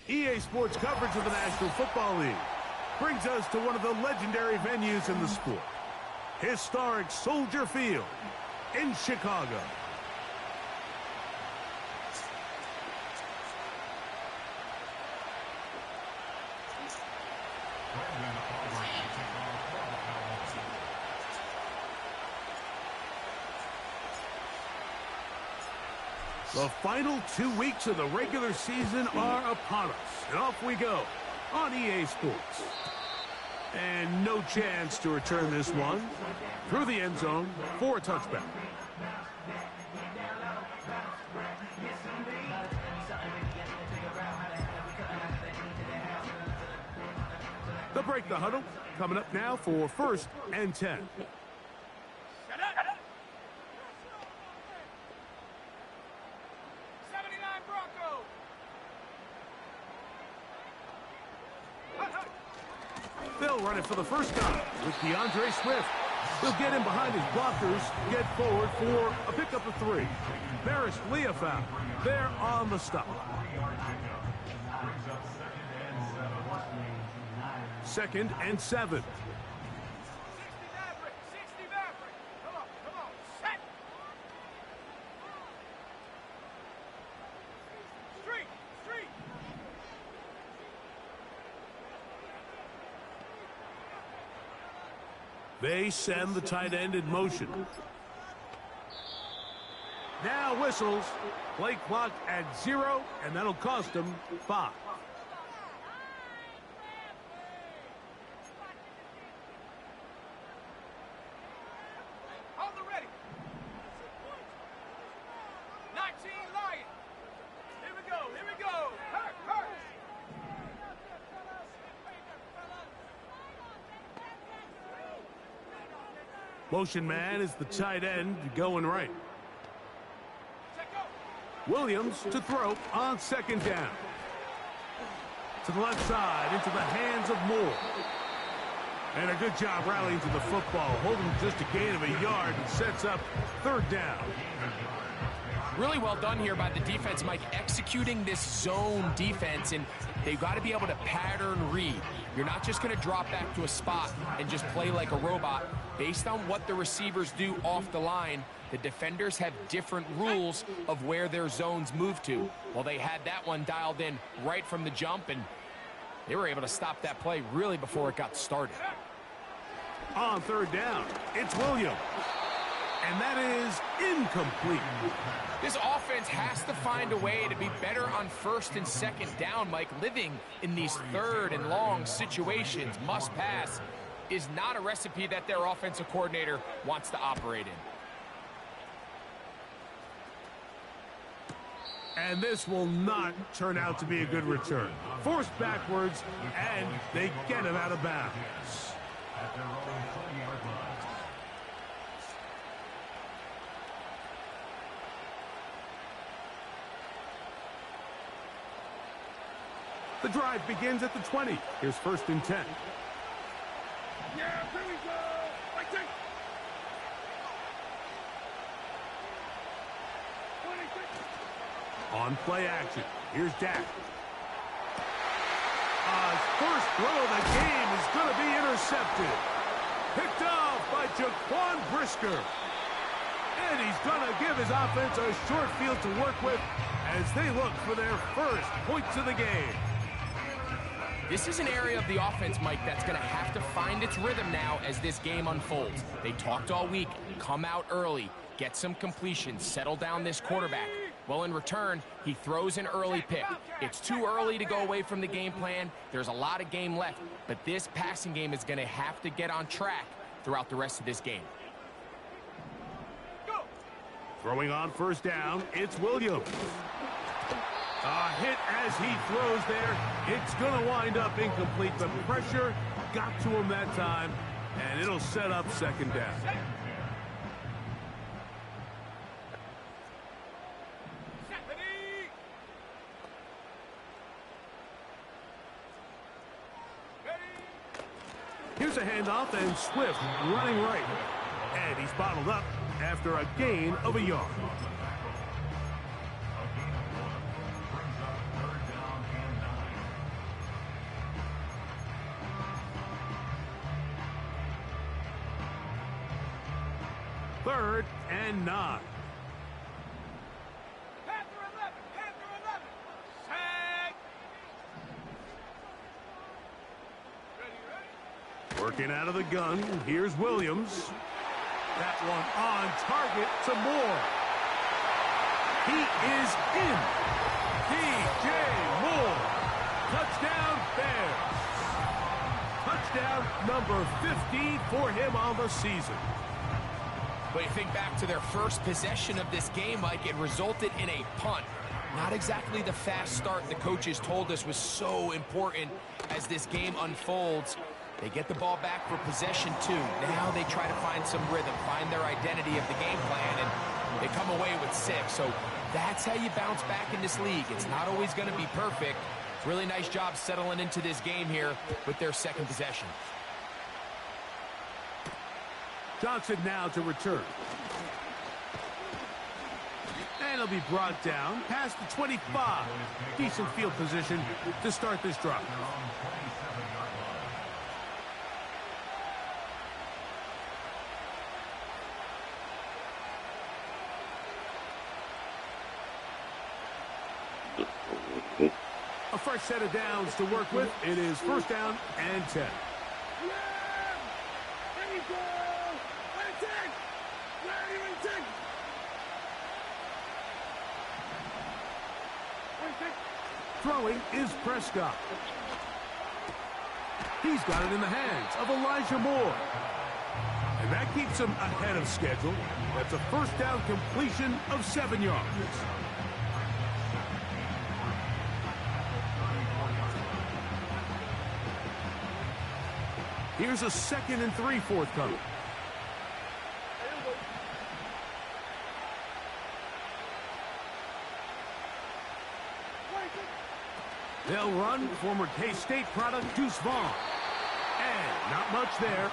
EA Sports coverage of the National Football League brings us to one of the legendary venues in the sport, historic Soldier Field in Chicago. The final 2 weeks of the regular season are upon us, and off we go on EA Sports. And no chance to return this one through the end zone for a touchback. They'll break the huddle. Coming up now for 1st and 10. They'll run it for the first time with DeAndre Swift. He'll get in behind his blockers, get forward for a pickup of 3. Barris Leafau, they're on the stop. 2nd and 7. They send the tight end in motion. Now whistles. Play clock at 0, and that'll cost them 5. Hold the ready. 19 Lion. Here we go. Here we go. Hurt, hurt. Motion man is the tight end going right. Williams to throw on 2nd down. To the left side, into the hands of Moore. And a good job rallying to the football, holding just a gain of a yard, and sets up 3rd down. Really well done here by the defense, Mike, executing this zone defense, and they've got to be able to pattern read. You're not just going to drop back to a spot and just play like a robot. Based on what the receivers do off the line, the defenders have different rules of where their zones move to. Well, they had that one dialed in right from the jump, and they were able to stop that play really before it got started. On 3rd down, it's Williams. And that is incomplete. This offense has to find a way to be better on 1st and 2nd down, Mike. Living in these 3rd and long situations, must pass, is not a recipe that their offensive coordinator wants to operate in. And this will not turn out to be a good return. Forced backwards, and they get him out of bounds. At their own 20-yard line. The drive begins at the 20. Here's 1st and 10. Yeah, here we go. On play action, here's Dak. First throw of the game is going to be intercepted. Picked off by Jaquan Brisker. And he's going to give his offense a short field to work with as they look for their first points of the game. This is an area of the offense, Mike, that's going to have to find its rhythm now as this game unfolds. They talked all week, come out early, get some completions, settle down this quarterback. Well, in return, he throws an early pick. It's too early to go away from the game plan. There's a lot of game left, but this passing game is going to have to get on track throughout the rest of this game. Throwing on 1st down, it's Williams. A hit as he throws there. It's going to wind up incomplete. The pressure got to him that time, and it'll set up 2nd down. Here's a handoff, and Swift running right. And he's bottled up after a gain of a yard. 3rd and 9. Working out of the gun, here's Williams. That one on target to Moore. He is in. DJ Moore. Touchdown Bears. Touchdown number 50 for him on the season. But you think back to their first possession of this game, Mike, it resulted in a punt. Not exactly the fast start the coaches told us was so important as this game unfolds. They get the ball back for possession 2. Now they try to find some rhythm, find their identity of the game plan, and they come away with 6. So that's how you bounce back in this league. It's not always going to be perfect. Really nice job settling into this game here with their 2nd possession. Johnson now to return. And he'll be brought down past the 25. Decent field position to start this drive. A fresh set of downs to work with. It is 1st down and 10. Throwing is Prescott. He's got it in the hands of Elijah Moore. And that keeps him ahead of schedule. That's a 1st down completion of 7 yards. Here's a 2nd and 3 forthcoming. They'll run former K-State product Deuce Vaughn. And not much there.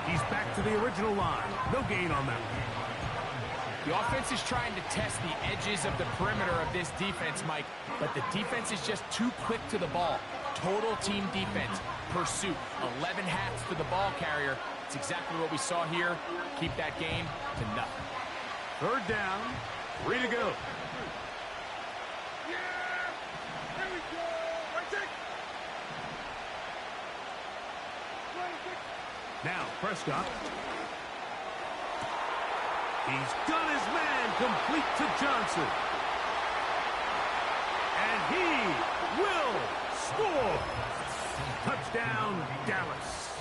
He's back to the original line. No gain on that one. The offense is trying to test the edges of the perimeter of this defense, Mike, but the defense is just too quick to the ball. Total team defense, pursuit, 11 hats to the ball carrier. It's exactly what we saw here. Keep that game to nothing. 3rd down, 3 to go. Now Prescott. He's done his man complete to Johnson. And he will score. Touchdown, Dallas.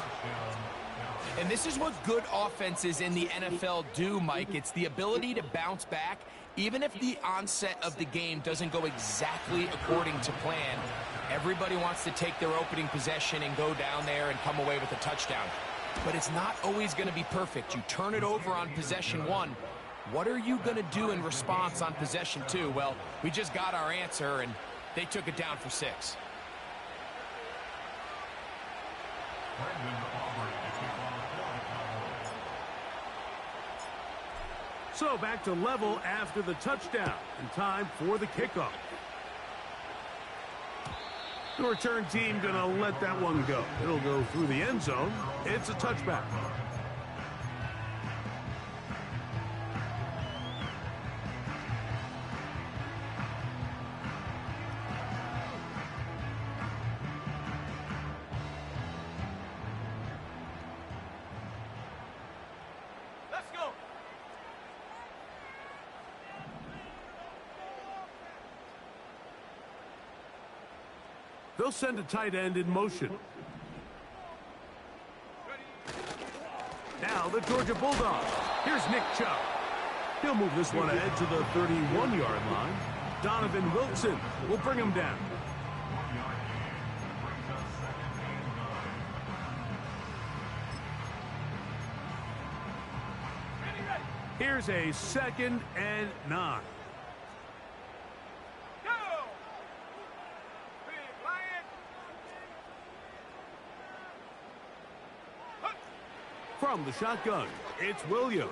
And this is what good offenses in the NFL do, Mike. It's the ability to bounce back, even if the onset of the game doesn't go exactly according to plan. Everybody wants to take their opening possession and go down there and come away with a touchdown. But it's not always going to be perfect. You turn it over on possession 1. What are you going to do in response on possession 2? Well, we just got our answer, and they took it down for 6. So back to level after the touchdown, and time for the kickoff. The return team going to let that one go. It'll go through the end zone. It's a touchback. Let's go. They'll send a tight end in motion. Now the Georgia Bulldogs. Here's Nick Chubb. He'll move this one ahead to the 31-yard line. Donovan Wilson will bring him down. Here's a 2nd and 9. From the shotgun, it's Williams.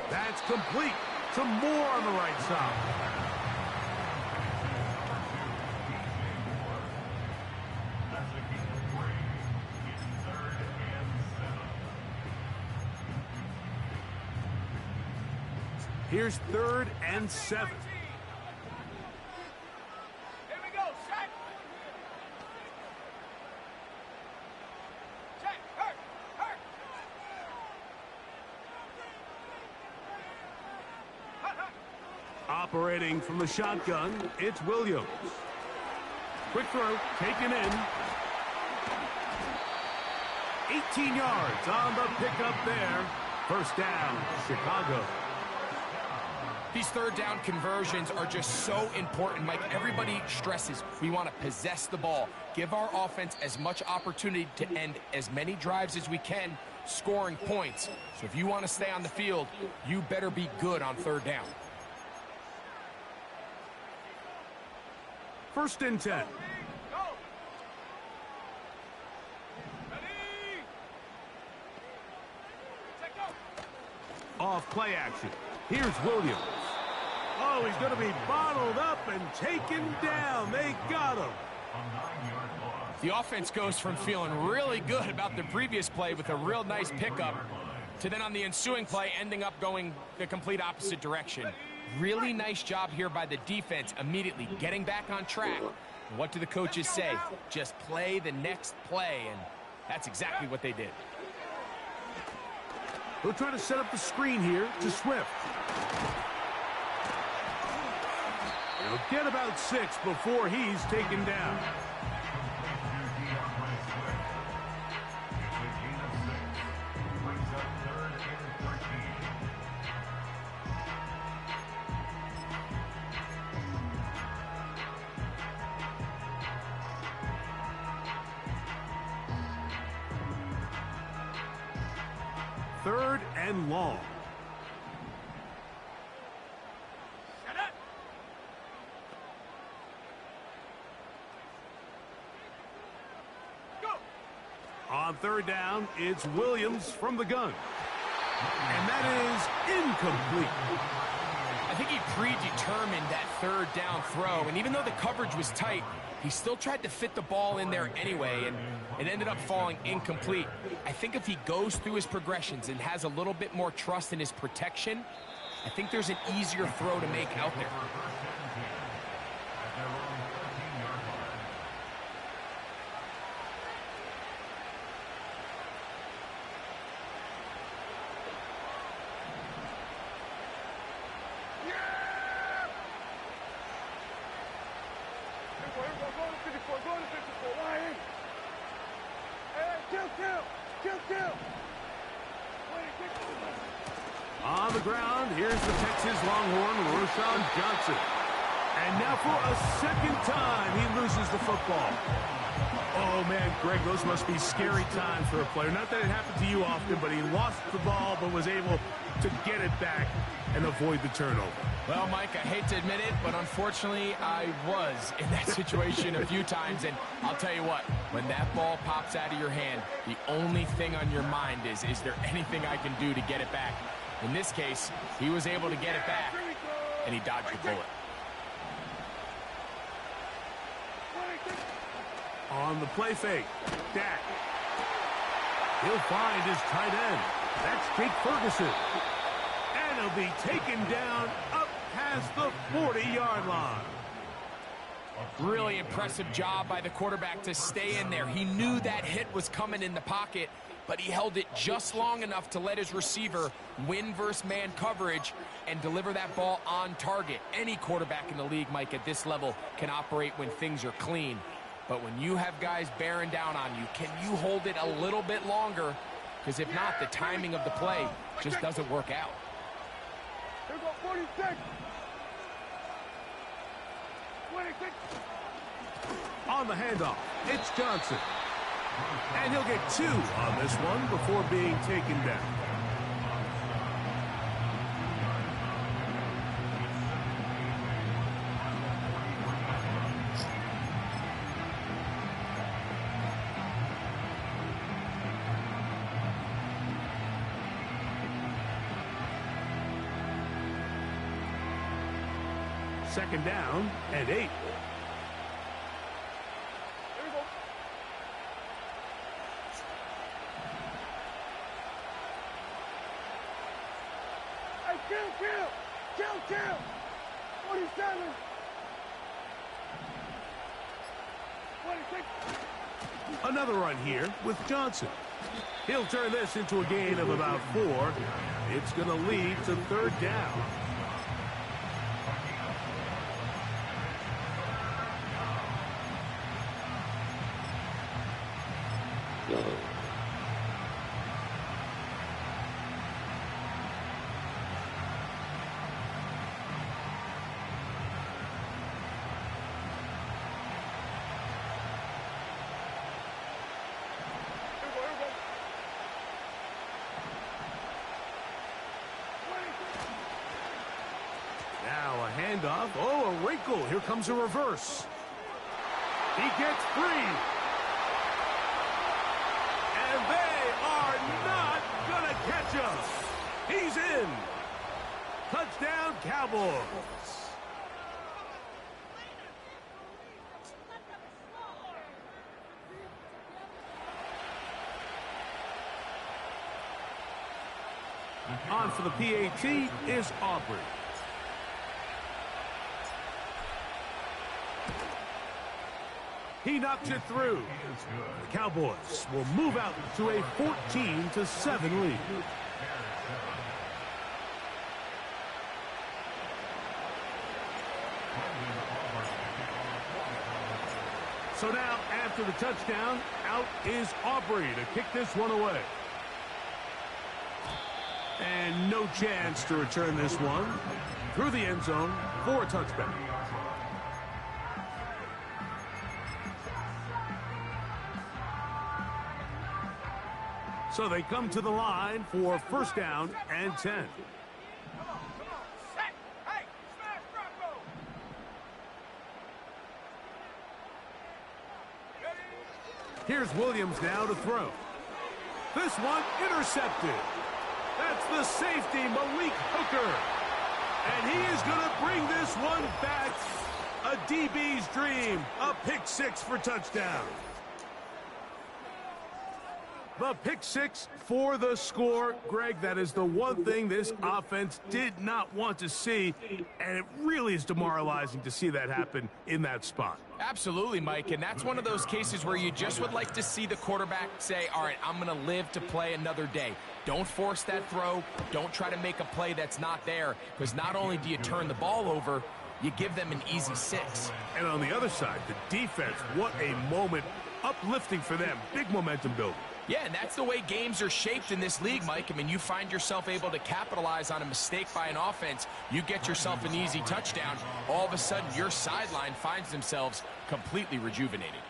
That's complete. Some more on the right side. Here's 3rd and 7. Here we go. Set. Check. Hurt. Hurt. Hut, hut. Operating from the shotgun, it's Williams. Quick throw, taken in. 18 yards on the pickup there. First down, Chicago. These third down conversions are just so important, Mike. Everybody stresses we want to possess the ball, give our offense as much opportunity to end as many drives as we can, scoring points. So if you want to stay on the field, you better be good on third down. 1st and 10. Go. Ready. Check go. Off play action. Here's Williams. Oh, he's going to be bottled up and taken down. They got him. The offense goes from feeling really good about the previous play with a real nice pickup to then on the ensuing play ending up going the complete opposite direction. Really nice job here by the defense immediately getting back on track. What do the coaches say? Just play the next play, and that's exactly what they did. They'll try to set up the screen here to Swift. He'll get about 6 before he's taken down. Third and long. Shut up. Go. On 3rd down, it's Williams from the gun. And that is incomplete. I think he predetermined that 3rd down throw, and even though the coverage was tight, he still tried to fit the ball in there anyway, and it ended up falling incomplete. I think if he goes through his progressions and has a little bit more trust in his protection, I think there's an easier throw to make out there. On the ground, here's the Texas Longhorn, Roschon Johnson. And now for a 2nd time, he loses the football. Oh, man, Greg, those must be scary times for a player. Not that it happened to you often, but he lost the ball but was able to get it back and avoid the turnover. Well, Mike, I hate to admit it, but unfortunately, I was in that situation a few times, and I'll tell you what, when that ball pops out of your hand, the only thing on your mind is there anything I can do to get it back? In this case, he was able to get it back, and he dodged the bullet. On the play fake, Dak. He'll find his tight end. That's Jake Ferguson. And he'll be taken down up past the 40-yard line. Really impressive job by the quarterback to stay in there. He knew that hit was coming in the pocket, but he held it just long enough to let his receiver win versus man coverage and deliver that ball on target. Any quarterback in the league, Mike, at this level can operate when things are clean. But when you have guys bearing down on you, can you hold it a little bit longer? Because if not, the timing of the play just doesn't work out. Here we go, 46. 26. On the handoff, it's Johnson. And he'll get 2 on this one before being taken down. Second down and 8. Here we go. Hey, kill. Chill. 47. 26. Another run here with Johnson. He'll turn this into a gain of about 4. It's going to lead to third down. Now a handoff. Oh, a wrinkle. Here comes a reverse. He gets free. And they are not going to catch him. He's in. Touchdown, Cowboys. On for the PAT is Aubrey. He knocks it through. The Cowboys will move out to a 14-7 lead. So now, after the touchdown, out is Aubrey to kick this one away. And no chance to return this one through the end zone for a touchback. So they come to the line for first down and 10. Come on. Set. Hey, smash front row. Here's Williams now to throw. This one intercepted. That's the safety, Malik Hooker. And he is going to bring this one back. A DB's dream. A pick six for touchdown. The pick six for the score. Greg, that is the one thing this offense did not want to see, and it really is demoralizing to see that happen in that spot. Absolutely, Mike, and that's one of those cases where you just would like to see the quarterback say, all right, I'm going to live to play another day. Don't force that throw. Don't try to make a play that's not there, because not only do you turn the ball over, you give them an easy 6. And on the other side, the defense, what a moment. Uplifting for them. Big momentum building. Yeah, and that's the way games are shaped in this league, Mike. I mean, you find yourself able to capitalize on a mistake by an offense. You get yourself an easy touchdown. All of a sudden, your sideline finds themselves completely rejuvenated.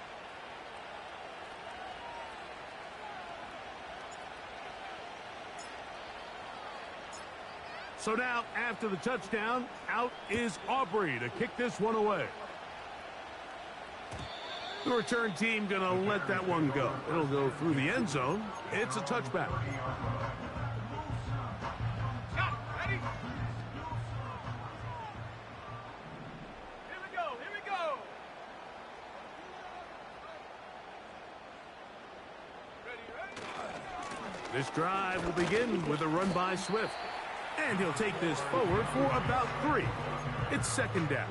So now, after the touchdown, out is Aubrey to kick this one away. The return team going to let that one go. It'll go through the end zone. It's a touchback. Shot. Ready? Here we go. Ready. This drive will begin with a run by Swift. And he'll take this forward for about 3. It's second down.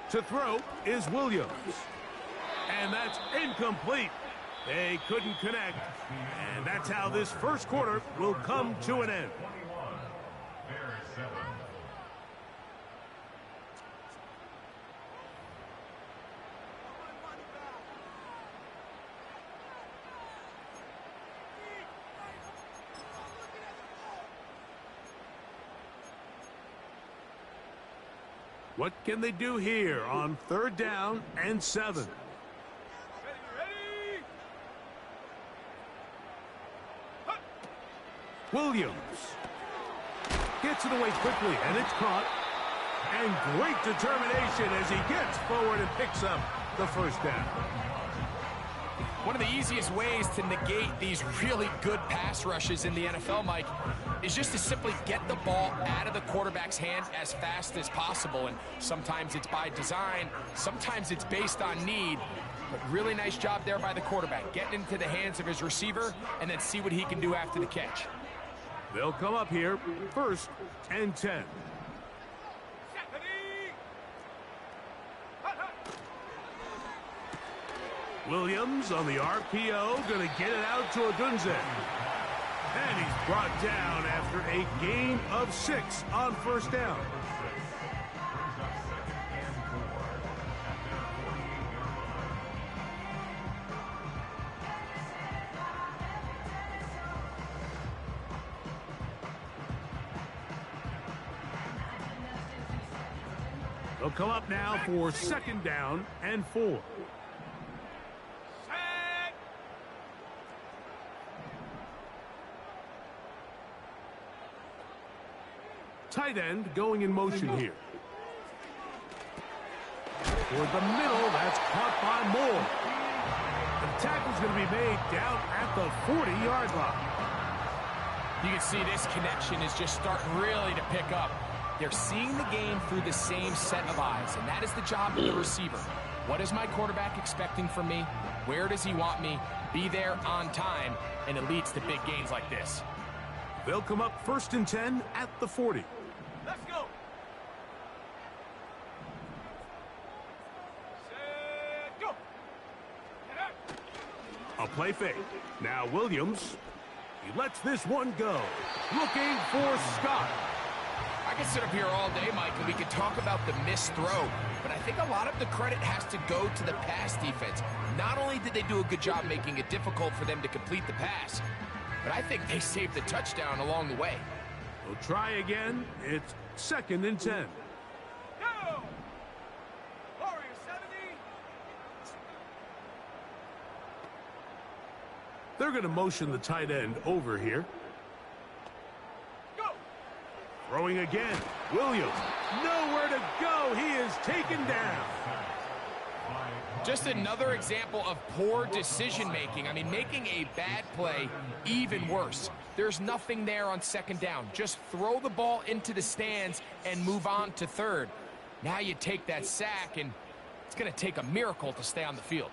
To throw is Williams. And that's incomplete. They couldn't connect. And that's how this first quarter will come to an end. What can they do here on third down and 7? Ready. Williams gets it away quickly, and it's caught. And great determination as he gets forward and picks up the first down. One of the easiest ways to negate these really good pass rushes in the NFL, Mike, is just to simply get the ball out of the quarterback's hand as fast as possible. And sometimes it's by design, sometimes it's based on need. But really nice job there by the quarterback, getting into the hands of his receiver and then see what he can do after the catch. They'll come up here, 1st and 10. Williams on the RPO, going to get it out to Odunze. And he's brought down after a gain of 6 on 1st down. They'll come up now for 2nd down and 4. Tight end going in motion here. Toward the middle, that's caught by Moore. The tackle's going to be made down at the 40-yard line. You can see this connection is just starting really to pick up. They're seeing the game through the same set of eyes, and that is the job of the receiver. What is my quarterback expecting from me? Where does he want me? Be there on time, and it leads to big gains like this. They'll come up 1st and 10 at the 40. Let's go. Set, go. A play fake. Now Williams. He lets this one go. Looking for Scott. I could sit up here all day, Mike, and we could talk about the missed throw, but I think a lot of the credit has to go to the pass defense. Not only did they do a good job making it difficult for them to complete the pass, but I think they saved the touchdown along the way. We'll try again. It's 2nd and 10. Go. Warrior 70. They're going to motion the tight end over here. Go. Throwing again. Williams. Nowhere to go. He is taken down. Just another example of poor decision-making. I mean, making a bad play even worse. There's nothing there on 2nd down. Just throw the ball into the stands and move on to 3rd. Now you take that sack, and it's going to take a miracle to stay on the field.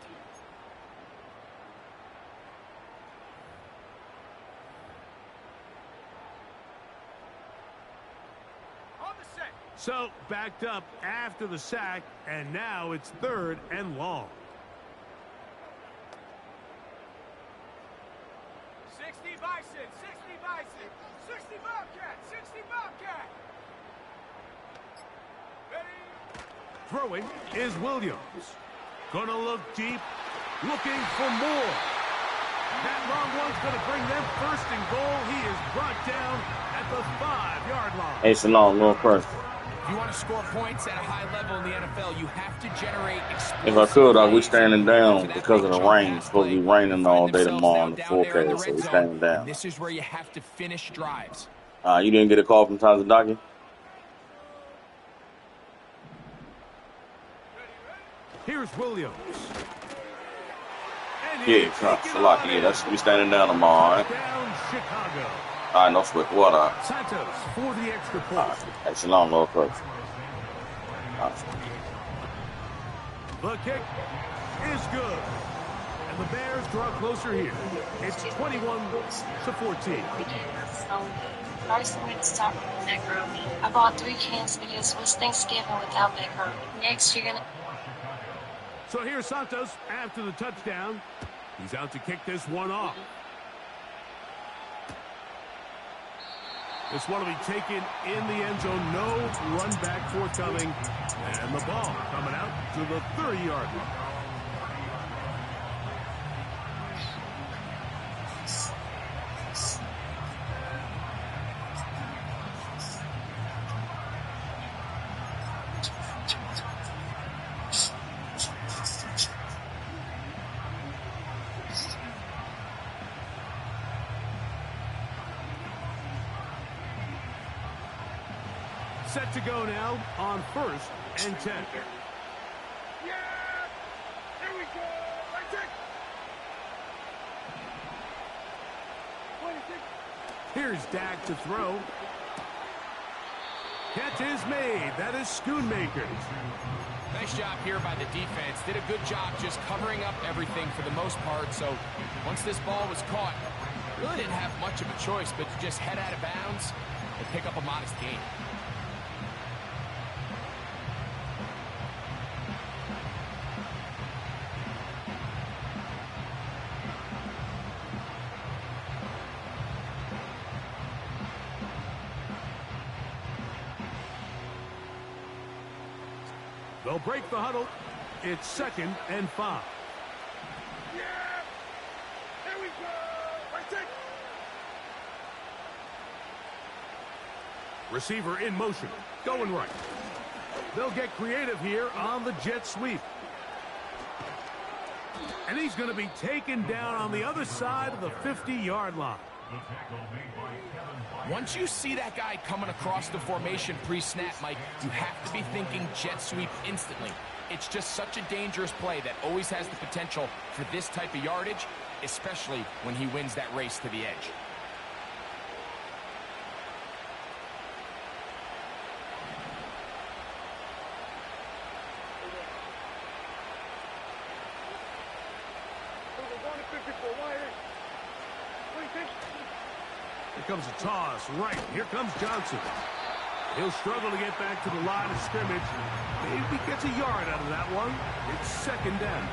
On the set. So backed up after the sack, and now it's 3rd and long. 60 Bison, 60 Bison, 60 Bobcat, 60 Bobcat. Ready? Throwing is Williams. Gonna look deep, looking for more. That long one's gonna bring them 1st and goal. He is brought down at the 5-yard line. It's a long little person. If you want to score points at a high level in the NFL, you have to generate explosive. If I could, I'd be standing down because of the rain. It's supposed to be raining all day tomorrow on the forecast, so we're standing down. This is where you have to finish drives. You didn't get a call from Tanzadaki? Here's Williams. Yeah, Salaki. Yeah, that's we standing down tomorrow, all right? Down Chicago. All right, no sweat. What up? Santos for the extra point. All right, that's a long little person. All right. The kick is good. And the Bears draw closer here. It's 21-14. First, we start with macaroni. I bought 3 cans because it was Thanksgiving without macaroni. Next, you're gonna. So here's Santos after the touchdown. He's out to kick this one off. This one will be taken in the end zone. No run back forthcoming. And the ball coming out to the 30-yard line. Set to go now on 1st and 10. Yeah! Here we go! Right there! Here's Dak to throw. Catch is made. That is Schoonmaker's. Nice job here by the defense. Did a good job just covering up everything for the most part. So once this ball was caught, really didn't have much of a choice but to just head out of bounds and pick up a modest gain. They'll break the huddle. It's 2nd and 5. Yeah! Here we go! Right take! Receiver in motion. Going right. They'll get creative here on the jet sweep. And he's going to be taken down on the other side of the 50-yard line. Once you see that guy coming across the formation pre-snap, Mike, you have to be thinking jet sweep instantly. It's just such a dangerous play that always has the potential for this type of yardage, especially when he wins that race to the edge. Here comes a toss. Right. Here comes Johnson. He'll struggle to get back to the line of scrimmage. Maybe gets a yard out of that one. It's 2nd down.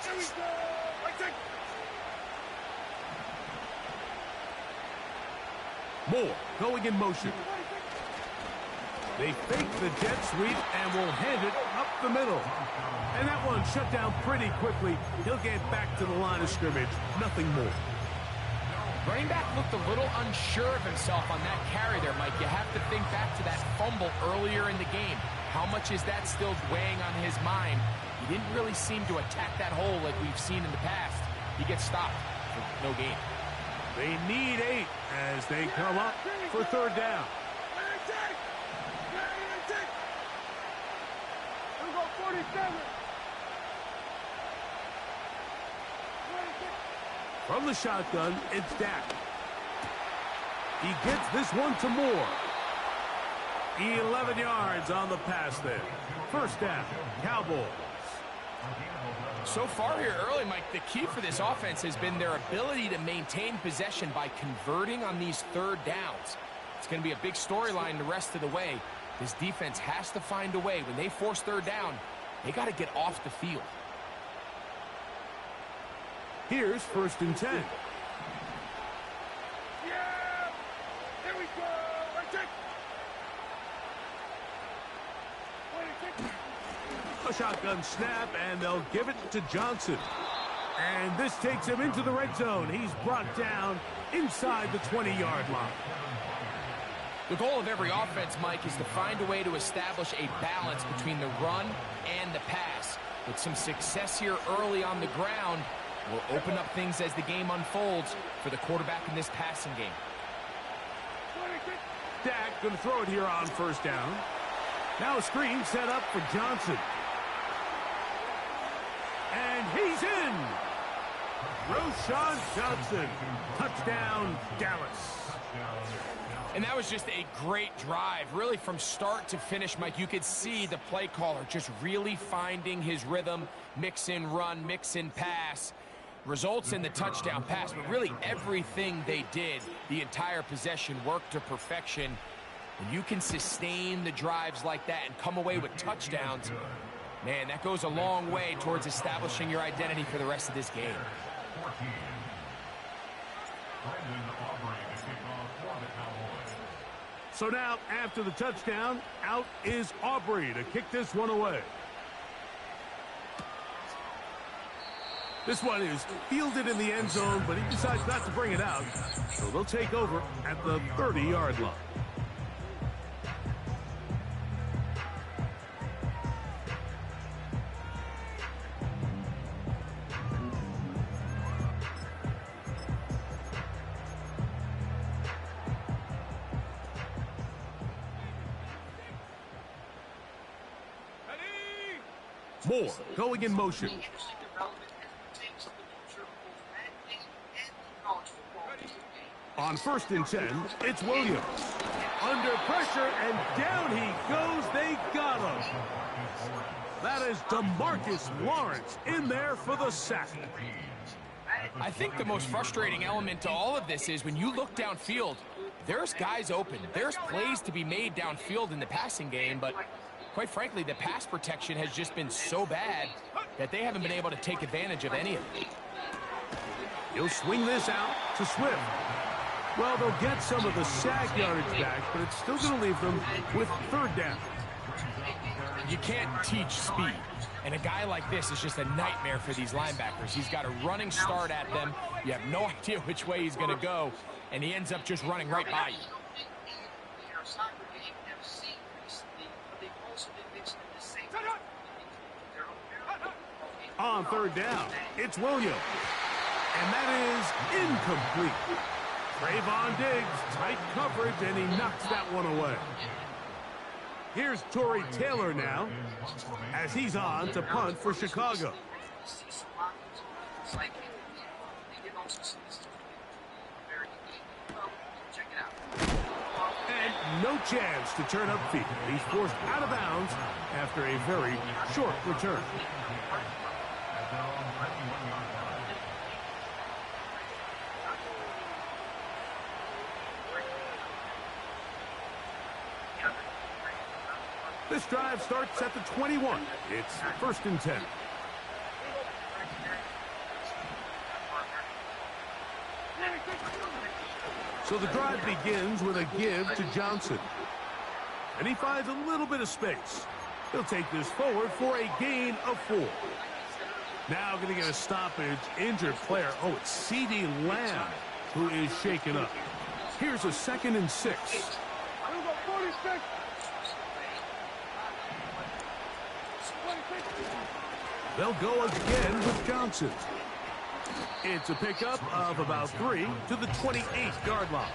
Here we go! Right take! Moore going in motion. They fake the jet sweep and will hand it up the middle. And that one shut down pretty quickly. He'll get back to the line of scrimmage. Nothing more. Running back looked a little unsure of himself on that carry there, Mike. You have to think back to that fumble earlier in the game. How much is that still weighing on his mind? He didn't really seem to attack that hole like we've seen in the past. He gets stopped for no gain. They need 8 as they come up for 3rd down. Here we go, 47. From the shotgun, it's Dak. He gets this one to Moore. 11 yards on the pass there. 1st down, Cowboys. So far here early, Mike, the key for this offense has been their ability to maintain possession by converting on these 3rd downs. It's going to be a big storyline the rest of the way. This defense has to find a way. When they force 3rd down, they got to get off the field. Here's 1st and 10. Yeah! Here we go! Right take! A shotgun snap, and they'll give it to Johnson. And this takes him into the red zone. He's brought down inside the 20-yard line. The goal of every offense, Mike, is to find a way to establish a balance between the run and the pass. With some success here early on the ground, will open up things as the game unfolds for the quarterback in this passing game. Dak going to throw it here on 1st down. Now a screen set up for Johnson. And he's in. Roschon Johnson. Touchdown, Dallas. And that was just a great drive. Really, from start to finish, Mike, you could see the play caller just really finding his rhythm. Mix in run, mix in pass. Results in the touchdown pass, but really everything they did, the entire possession, worked to perfection. When you can sustain the drives like that and come away with touchdowns, man, that goes a long way towards establishing your identity for the rest of this game. So now, after the touchdown, out is Aubrey to kick this one away. This one is fielded in the end zone, but he decides not to bring it out. So they'll take over at the 30-yard line. Moore going in motion. On 1st and 10, it's Williams. Under pressure, and down he goes. They got him. That is DeMarcus Lawrence in there for the sack. I think the most frustrating element to all of this is when you look downfield, there's guys open. There's plays to be made downfield in the passing game, but quite frankly, the pass protection has just been so bad that they haven't been able to take advantage of any of it. He'll swing this out to Swift. Well, they'll get some of the sack yardage back, but it's still going to leave them with 3rd down. You can't teach speed, and a guy like this is just a nightmare for these linebackers. He's got a running start at them. You have no idea which way he's going to go, and he ends up just running right by you. On 3rd down, it's Williams. And that is incomplete. Trayvon Diggs, tight coverage, and he knocks that one away. Here's Torrey Taylor now, as he's on to punt for Chicago. And no chance to turn upfield. He's forced out of bounds after a very short return. This drive starts at the 21. It's 1st and 10. So the drive begins with a give to Johnson. And he finds a little bit of space. He'll take this forward for a gain of 4. Now going to get a stoppage, injured player. Oh, it's CeeDee Lamb who is shaken up. Here's a 2nd and 6. They'll go again with Johnson. It's a pickup of about 3 to the 28-yard line.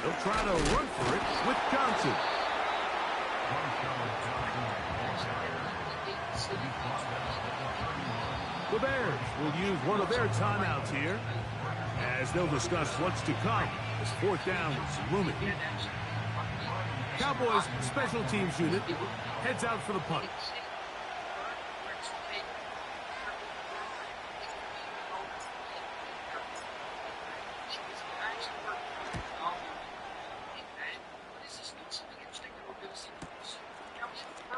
They'll try to run for it with Johnson. The Bears will use one of their timeouts here as they'll discuss what's to come as 4th down is looming. Cowboys special teams unit heads out for the punt.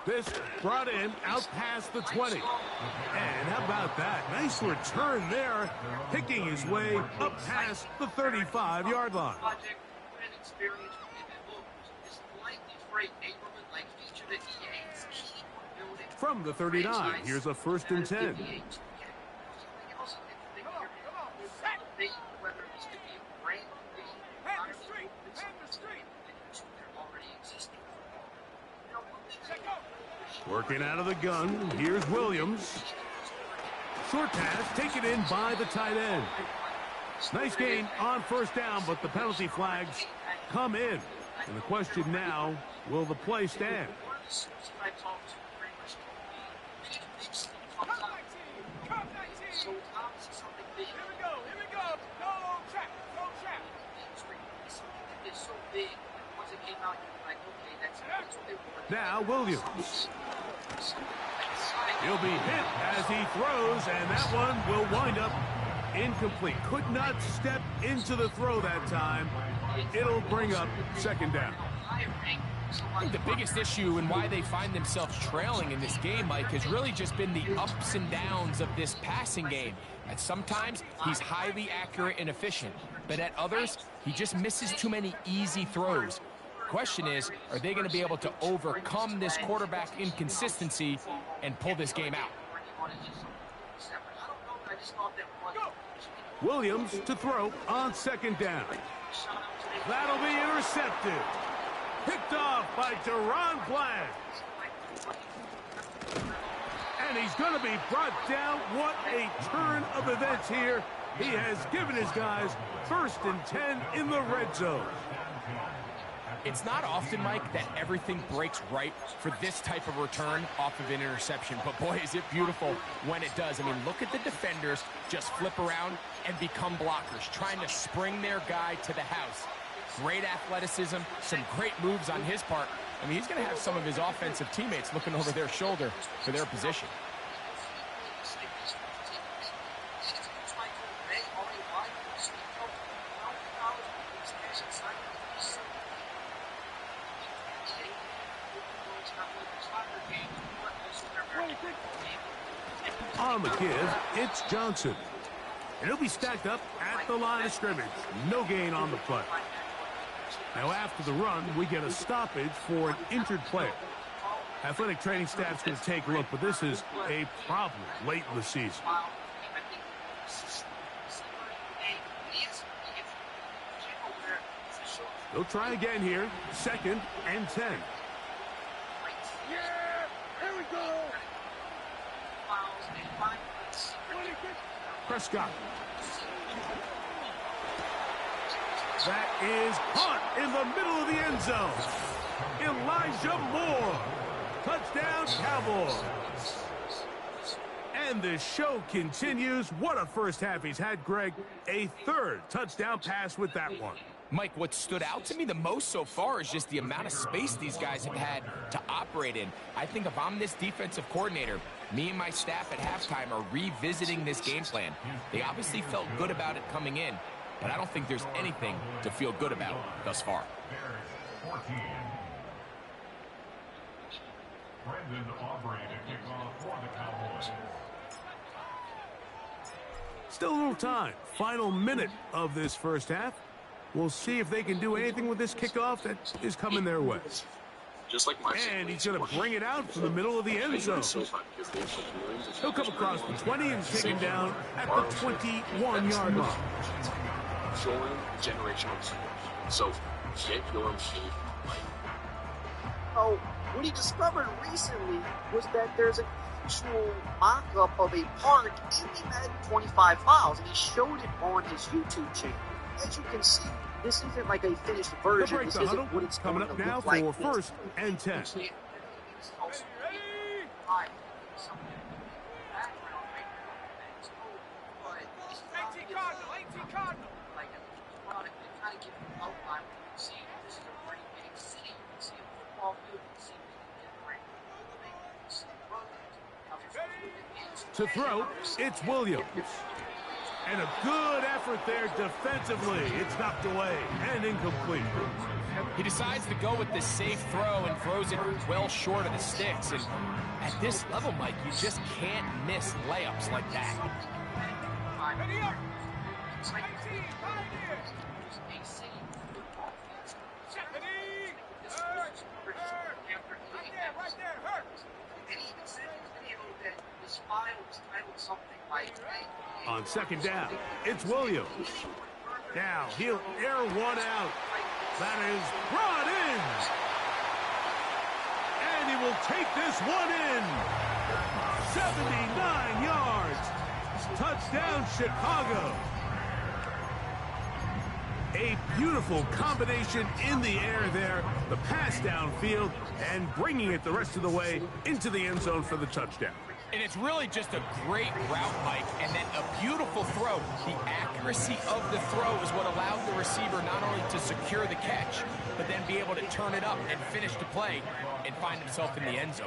This brought in out past the 20. And how about that? Nice return there, picking his way up past the 35-yard line. From the 39, here's a 1st and 10. Working out of the gun, here's Williams. Short pass taken in by the tight end. Nice gain on 1st down, but the penalty flags come in. And the question now, will the play stand? Now Williams. He'll be hit as he throws, and that one will wind up incomplete. Could not step into the throw that time. It'll bring up 2nd down. I think the biggest issue and why they find themselves trailing in this game, Mike, has really just been the ups and downs of this passing game. And sometimes he's highly accurate and efficient, but at others, he just misses too many easy throws. question is, are they going to be able to overcome this quarterback inconsistency and pull this game out? Williams to throw on 2nd down. That'll be intercepted. Picked off by Deron Bland. And he's going to be brought down. What a turn of events here. He has given his guys 1st and 10 in the red zone. It's not often, Mike, that everything breaks right for this type of return off of an interception. But, boy, is it beautiful when it does. I mean, look at the defenders just flip around and become blockers, trying to spring their guy to the house. Great athleticism, some great moves on his part. I mean, he's going to have some of his offensive teammates looking over their shoulder for their position. On the give, it's Johnson. And he'll be stacked up at the line of scrimmage. No gain on the play. Now after the run, we get a stoppage for an injured player. Athletic training staff's going to take a look, but this is a problem late in the season. They'll try again here. 2nd and 10. Yeah, here we go. Prescott. That is caught in the middle of the end zone. Elijah Moore. Touchdown, Cowboys. And the show continues. What a first half he's had, Greg. A 3rd touchdown pass with that one. Mike, what stood out to me the most so far is just the amount of space these guys have had to operate in. I think if I'm this defensive coordinator, me and my staff at halftime are revisiting this game plan. They obviously felt good about it coming in, but I don't think there's anything to feel good about thus far. Still a little time. Final minute of this first half. We'll see if they can do anything with this kickoff that is coming their way. And he's going to bring it out from the middle of the end zone. He'll come across the 20 and take him down at the 21-yard line. So, get your Oh, what he discovered recently was that there's an actual mock-up of a park in the Madden 25 files, and he showed it on his YouTube channel. As you can see, this isn't like a finished version. This isn't what it's coming up now for 1st and 10. To throw, it's Williams. And a good effort there defensively. It's knocked away and incomplete. He decides to go with the safe throw and throws it well short of the sticks. And at this level, Mike, you just can't miss layups like that. On 2nd down, it's Williams. Now he'll air one out. That is brought in. And he will take this one in. 79 yards. Touchdown, Chicago. A beautiful combination in the air there. The pass downfield and bringing it the rest of the way into the end zone for the touchdown. And it's really just a great route, Mike, and then a beautiful throw. The accuracy of the throw is what allowed the receiver not only to secure the catch, but then be able to turn it up and finish the play and find himself in the end zone.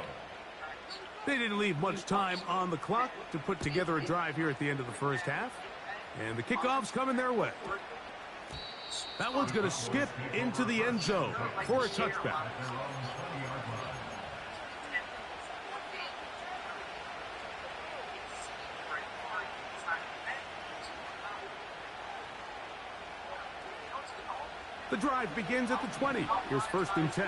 They didn't leave much time on the clock to put together a drive here at the end of the first half. And the kickoff's coming their way. That one's going to skip into the end zone for a touchback. The drive begins at the 20. Here's 1st and 10.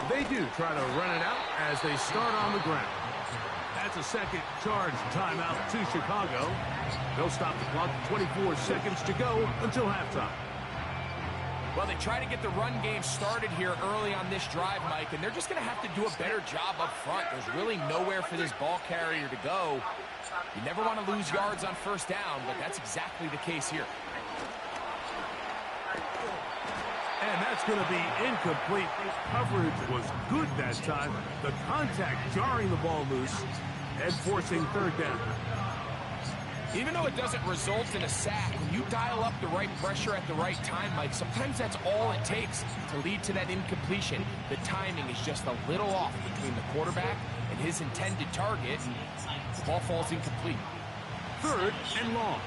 They do try to run it out as they start on the ground. That's a second charge timeout to Chicago. They'll stop the clock. 24 seconds to go until halftime. Well, they try to get the run game started here early on this drive, Mike, and they're just going to have to do a better job up front. There's really nowhere for this ball carrier to go. You never want to lose yards on 1st down, but that's exactly the case here. And that's going to be incomplete. Coverage was good that time. The contact jarring the ball loose and forcing 3rd down. Even though it doesn't result in a sack, when you dial up the right pressure at the right time, Mike, sometimes that's all it takes to lead to that incompletion. The timing is just a little off between the quarterback and his intended target, and the ball falls incomplete. 3rd and long.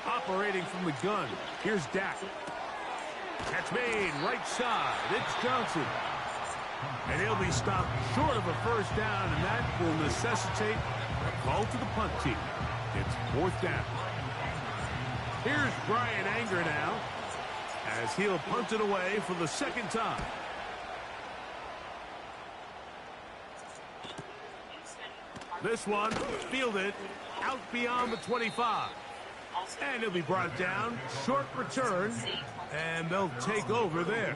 Operating from the gun, here's Dak. Catch made, right side, it's Johnson. And he'll be stopped short of a 1st down, and that will necessitate a call to the punt team. It's 4th down. Here's Brian Anger now, as he'll punt it away for the 2nd time. This one fielded out beyond the 25. And he'll be brought down. Short return. And they'll take over there.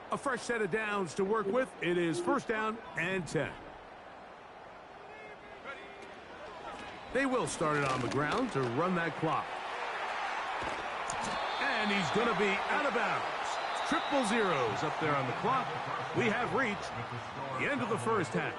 A fresh set of downs to work with. It is 1st down and 10. They will start it on the ground to run that clock. And he's going to be out of bounds. Triple zeros up there on the clock. We have reached the end of the 1st half.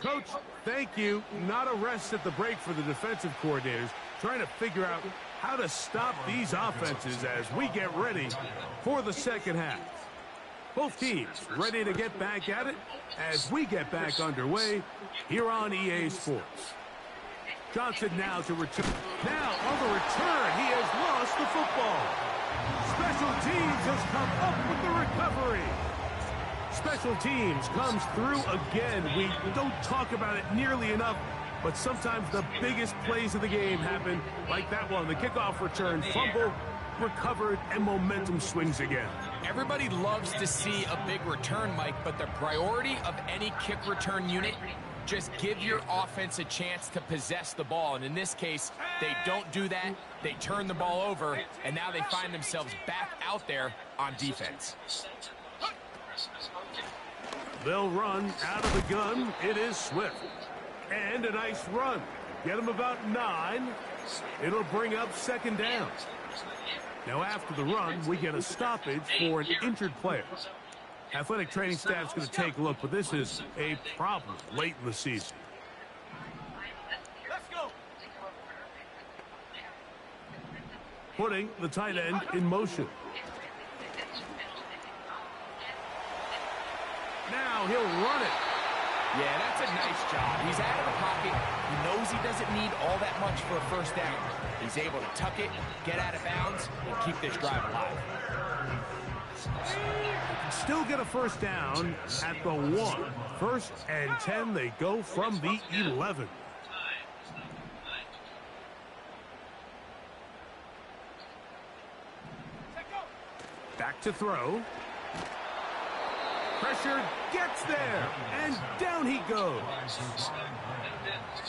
Coach, thank you. Not a rest at the break for the defensive coordinators, trying to figure out how to stop these offenses as we get ready for the 2nd half. Both teams ready to get back at it as we get back underway here on EA Sports. Johnson now to return. Now on the return, he has lost the football. Special teams has come up with the recovery. Special teams comes through again. We don't talk about it nearly enough, but sometimes the biggest plays of the game happen like that one. The kickoff return, fumble, recovered, and momentum swings again. Everybody loves to see a big return, Mike, but the priority of any kick return unit, just give your offense a chance to possess the ball. And in this case, they don't do that. They turn the ball over, and now they find themselves back out there on defense. They'll run out of the gun. It is Swift. And a nice run. Get him about 9. It'll bring up 2nd down. Now after the run, we get a stoppage for an injured player. Athletic training staff's going to take a look, but this is a problem late in the season. Let's go. Putting the tight end in motion. Now he'll run it. Yeah, that's a nice job. He's out of the pocket. He knows he doesn't need all that much for a 1st down. He's able to tuck it, get out of bounds, and keep this drive alive. Still get a 1st down at the 1. 1st and 10, they go from the 11. to throw. Pressure gets there, and down he goes.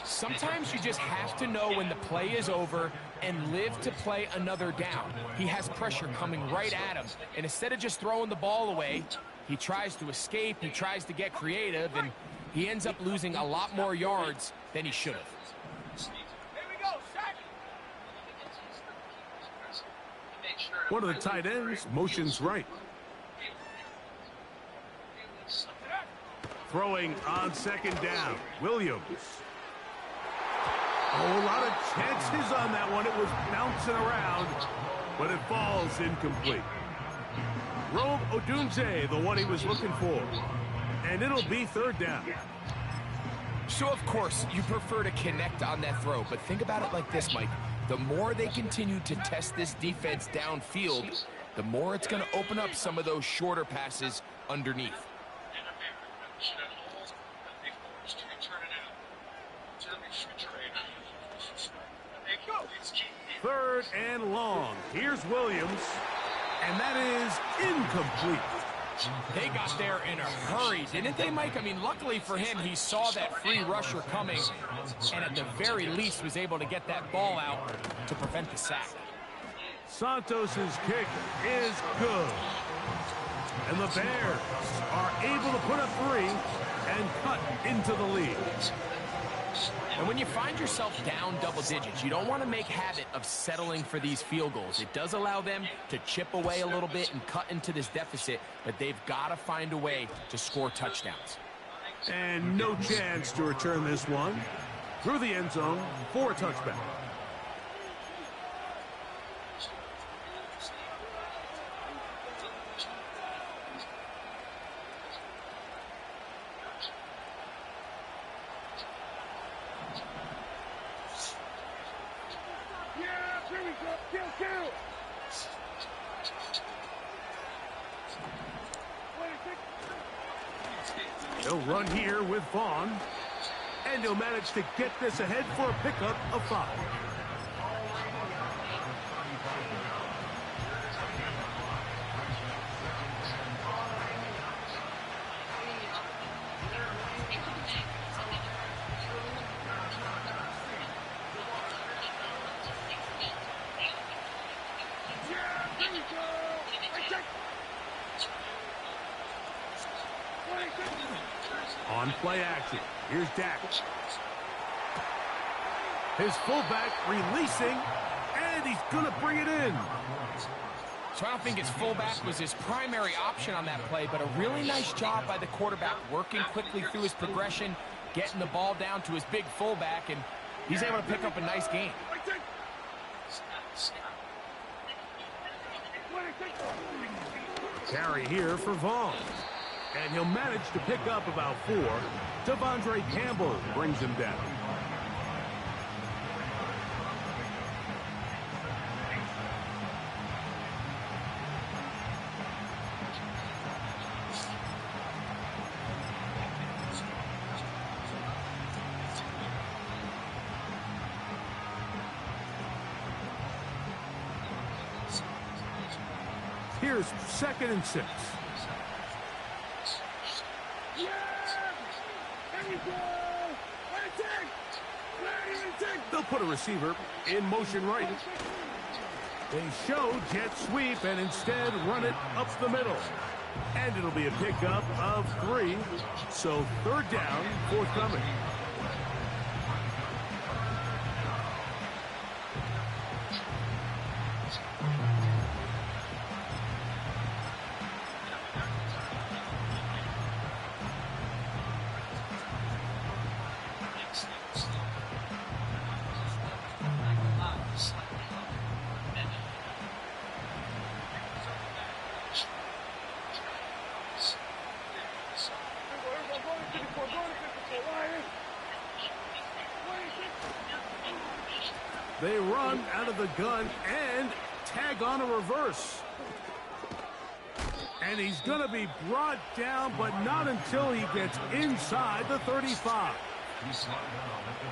Sometimes you just have to know when the play is over and live to play another down. He has pressure coming right at him, and instead of just throwing the ball away, he tries to escape, he tries to get creative, and he ends up losing a lot more yards than he should have. Here we go, sack. One of the tight ends motions right. Throwing on second down, Williams. Oh, a lot of chances on that one. It was bouncing around, but it falls incomplete. Rome Odunze, the one he was looking for. And it'll be third down. So, of course, you prefer to connect on that throw, but think about it like this, Mike. The more they continue to test this defense downfield, the more it's going to open up some of those shorter passes underneath. Third and long. Here's Williams, and that is incomplete. They got there in a hurry, didn't they, Mike? I mean, luckily for him, he saw that free rusher coming, and at the very least was able to get that ball out to prevent the sack. Santos's kick is good. And the Bears are able to put up 3 and cut into the lead. And when you find yourself down double digits, you don't want to make habit of settling for these field goals. It does allow them to chip away a little bit and cut into this deficit, but they've got to find a way to score touchdowns. And no chance to return this one through the end zone for a touchback. He'll run here with Vaughn, and he'll manage to get this ahead for a pickup of 5. On play action, here's Dak. His fullback releasing, and he's going to bring it in. So I don't think his fullback was his primary option on that play, but a really nice job by the quarterback working quickly through his progression, getting the ball down to his big fullback, and he's able to pick up a nice gain. Carry here for Vaughn. And he'll manage to pick up about 4. Devondre Campbell brings him down. Here's 2nd and 6. They'll put a receiver in motion right. They show jet sweep and instead run it up the middle. And it'll be a pickup of 3. So 3rd down, forthcoming. They run out of the gun and tag on a reverse. And he's going to be brought down, but not until he gets inside the 35.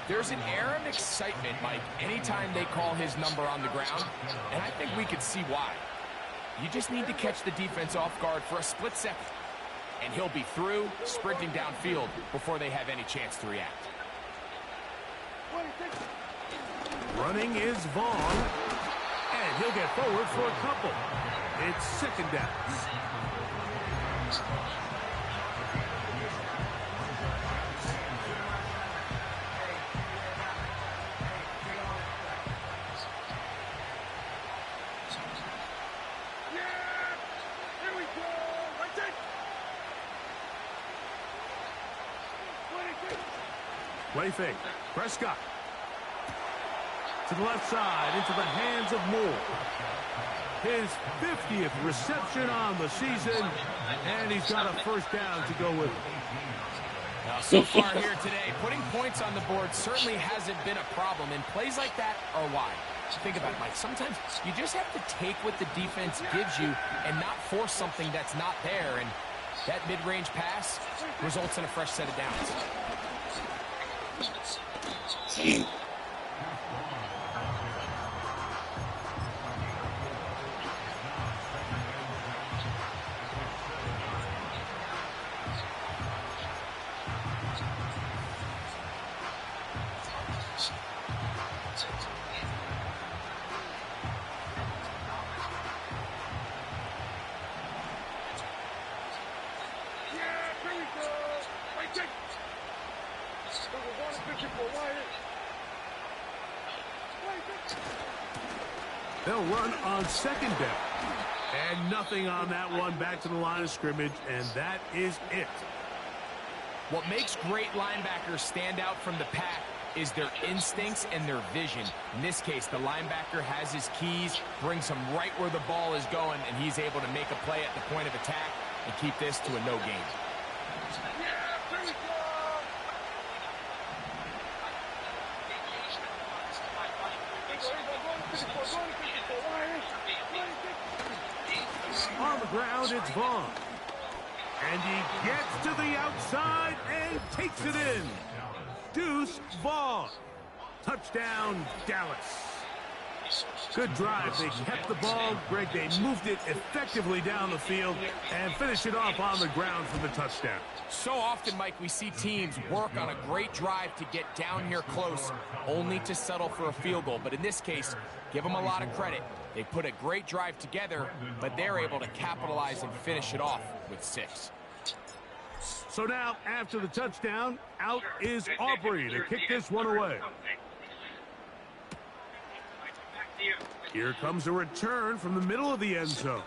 There's an air of excitement, Mike, anytime they call his number on the ground, and I think we could see why. You just need to catch the defense off guard for a split second. And he'll be through, sprinting downfield before they have any chance to react. Running is Vaughn. And he'll get forward for a couple. It's second down. Play fake. Prescott. To the left side, into the hands of Moore. His 50th reception on the season, and he's got a first down to go with it. Now, so far here today, putting points on the board certainly hasn't been a problem, and plays like that are why. Think about it, Mike. Sometimes you just have to take what the defense gives you and not force something that's not there, and that mid-range pass results in a fresh set of downs. They'll run on second down. And nothing on that one, back to the line of scrimmage, and that is it. What makes great linebackers stand out from the pack is their instincts and their vision. In this case, the linebacker has his keys, brings him right where the ball is going, and he's able to make a play at the point of attack and keep this to a no gain. On the ground, it's Vaughn. And he gets to the outside and takes it in. Deuce Vaughn. Touchdown, Dallas. Good drive. They kept the ball. Greg, they moved it effectively down the field and finished it off on the ground for the touchdown. So often, Mike, we see teams work on a great drive to get down here close, only to settle for a field goal. But in this case, give them a lot of credit. They put a great drive together, but they're able to capitalize and finish it off with 6. So now, after the touchdown, out is Aubrey to kick this one away. Here comes a return from the middle of the end zone.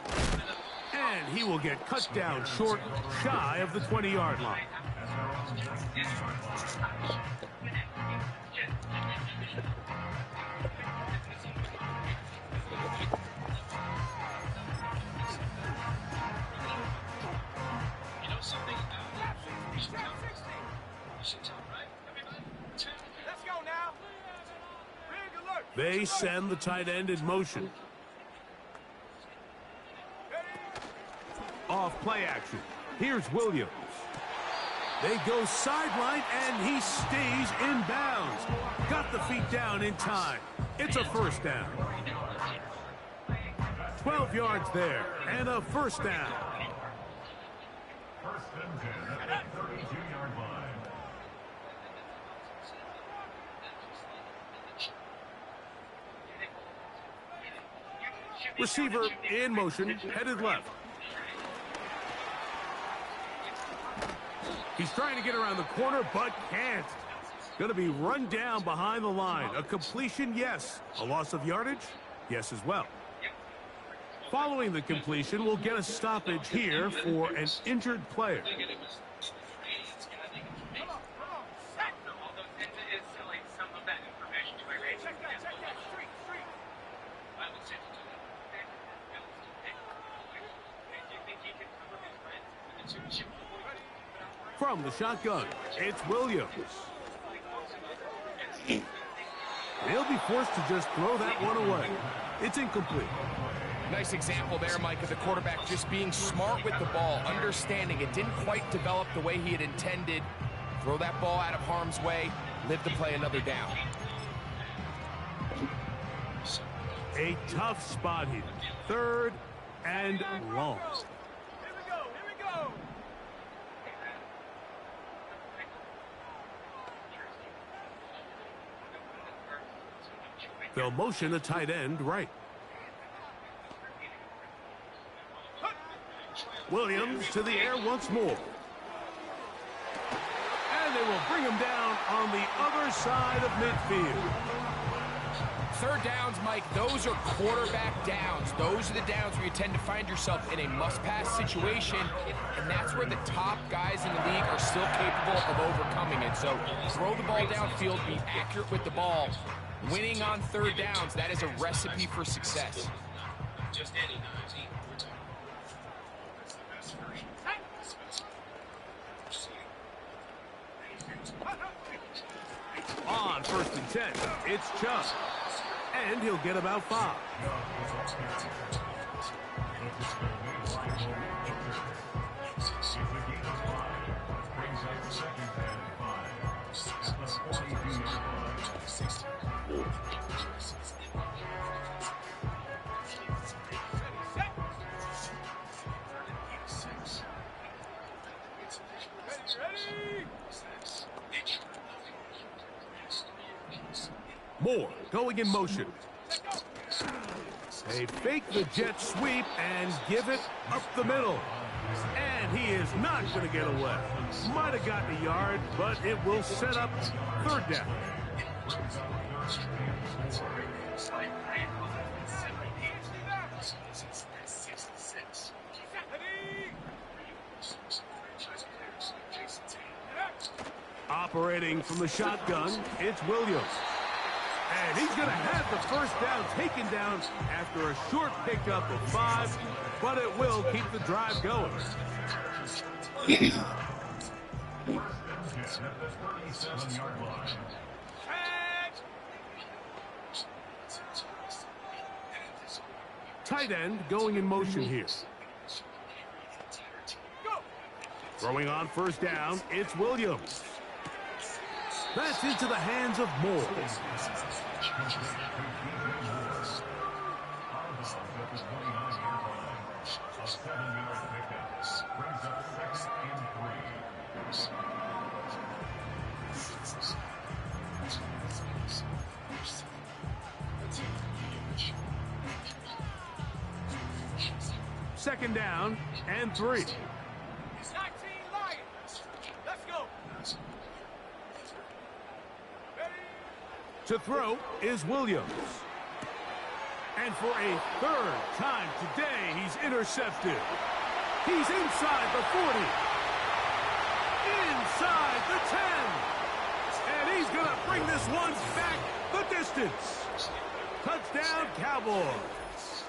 And he will get cut down short, shy of the 20-yard line. They send the tight end in motion. Off play action. Here's Williams. They go sideline, and he stays in bounds. Got the feet down in time. It's a first down. 12 yards there, and a first down. First and 10 at the 32-yard line. Receiver in motion, headed left. He's trying to get around the corner, but can't. Going to be run down behind the line. A completion, yes. A loss of yardage? Yes as well. Following the completion, we'll get a stoppage here for an injured player. From the shotgun, it's Williams. They'll be forced to just throw that one away. It's incomplete. Nice example there, Mike, of the quarterback just being smart with the ball, understanding it didn't quite develop the way he had intended. Throw that ball out of harm's way, live to play another down. A tough spot here. 3rd and long. Here we go, here we go. They'll motion a tight end right. Williams to the air once more. And they will bring him down on the other side of midfield. Third downs, Mike, those are quarterback downs. Those are the downs where you tend to find yourself in a must-pass situation, and that's where the top guys in the league are still capable of overcoming it. So throw the ball downfield, be accurate with the ball. Winning on third downs, that is a recipe for success. On 1st and 10, it's Chubb. And he'll get about 5. Moore going in motion. They fake the jet sweep and give it up the middle. And he is not going to get away. Might have gotten a yard, but it will set up 3rd down. Operating from the shotgun, it's Williams. And he's going to have the 1st down taken down after a short pickup of 5, but it will keep the drive going. Tight end going in motion here. Throwing on 1st down, it's Williams. That's into the hands of Moore. Second down and 3. To throw is Williams. And for a 3rd time today, he's intercepted. He's inside the 40. Inside the 10. And he's going to bring this one back the distance. Touchdown, Cowboys.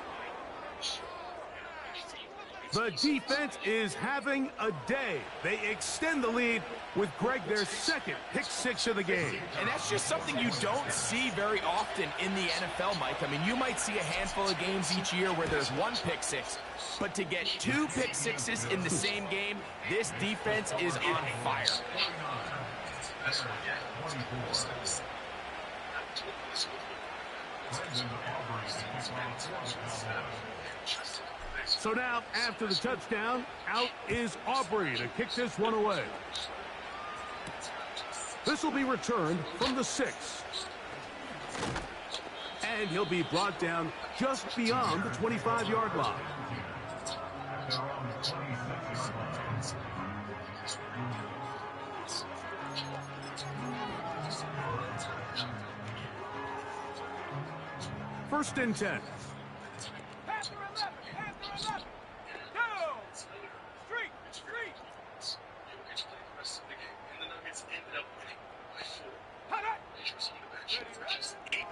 The defense is having a day. They extend the lead with Greg their 2nd pick-6 of the game. And that's just something you don't see very often in the NFL, Mike. I mean, you might see a handful of games each year where there's 1 pick-6. But to get 2 pick-6s in the same game, this defense is on fire. So now, after the touchdown, out is Aubrey to kick this one away. This will be returned from the 6. And he'll be brought down just beyond the 25-yard line. First and 10.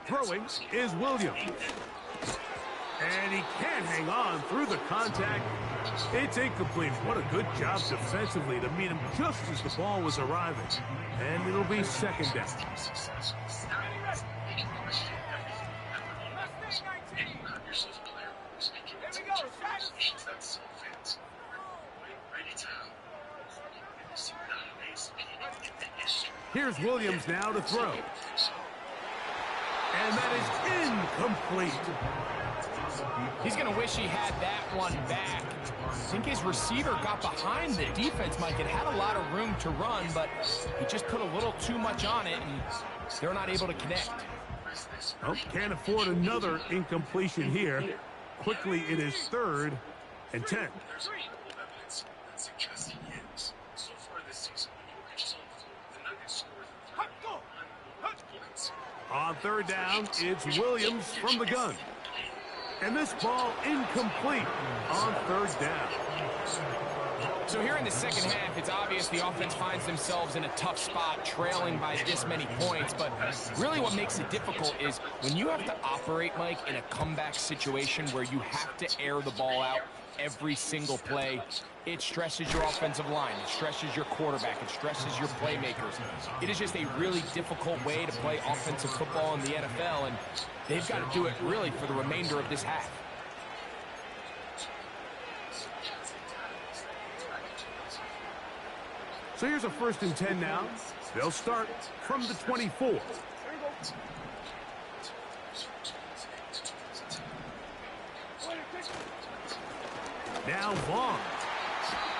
Throwing is Williams. And he can't hang on through the contact. It's incomplete. What a good job defensively to meet him just as the ball was arriving. And it'll be 2nd down. Here's Williams now to throw. And that is incomplete. He's going to wish he had that one back. I think his receiver got behind the defense, Mike. It had a lot of room to run, but he just put a little too much on it, and they're not able to connect. Oh, can't afford another incompletion here. Quickly, it is 3rd and 10. On 3rd down, it's Williams from the gun. And this ball incomplete on 3rd down. So here in the second half, it's obvious the offense finds themselves in a tough spot, trailing by this many points. But really what makes it difficult is when you have to operate, Mike, in a comeback situation where you have to air the ball out every single play, it stresses your offensive line, it stresses your quarterback, it stresses your playmakers. It is just a really difficult way to play offensive football in the NFL, and they've got to do it really for the remainder of this half. So here's a 1st and 10 now. They'll start from the 24. Now Vaughn.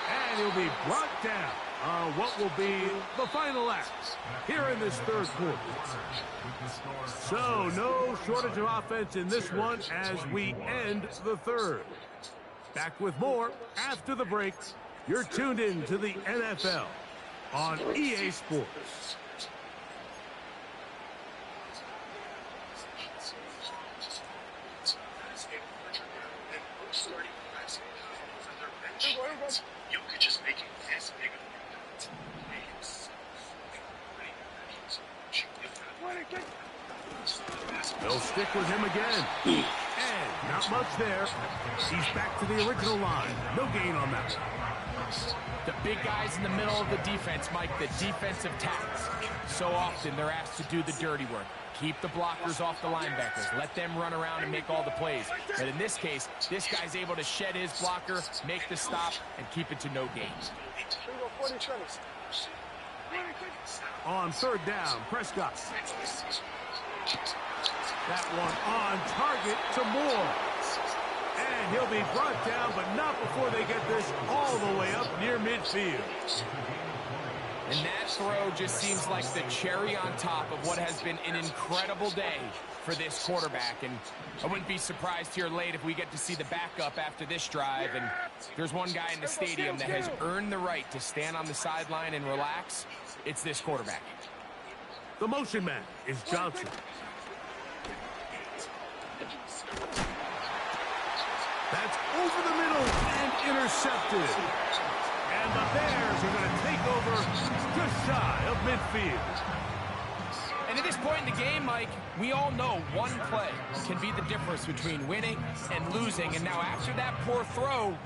And he'll be brought down on what will be the final act here in this 3rd quarter. So no shortage of offense in this one as we end the 3rd. Back with more after the break. You're tuned in to the NFL on EA Sports. They'll stick with him again. And not much there. He's back to the original line. No gain on that. The big guys in the middle of the defense, Mike, the defensive tackles. So often they're asked to do the dirty work. Keep the blockers off the linebackers. Let them run around and make all the plays. But in this case, this guy's able to shed his blocker, make the stop, and keep it to no gain. On 3rd down, Prescott. That one on target to Moore. And he'll be brought down, but not before they get this all the way up near midfield. And that throw just seems like the cherry on top of what has been an incredible day for this quarterback. And I wouldn't be surprised here late if we get to see the backup after this drive. And there's one guy in the stadium that has earned the right to stand on the sideline and relax. It's this quarterback. The motion man is Johnson. That's over the middle and intercepted. And the Bears are going to take over just shy of midfield. And at this point in the game, Mike, we all know one play can be the difference between winning and losing. And now after that poor throw,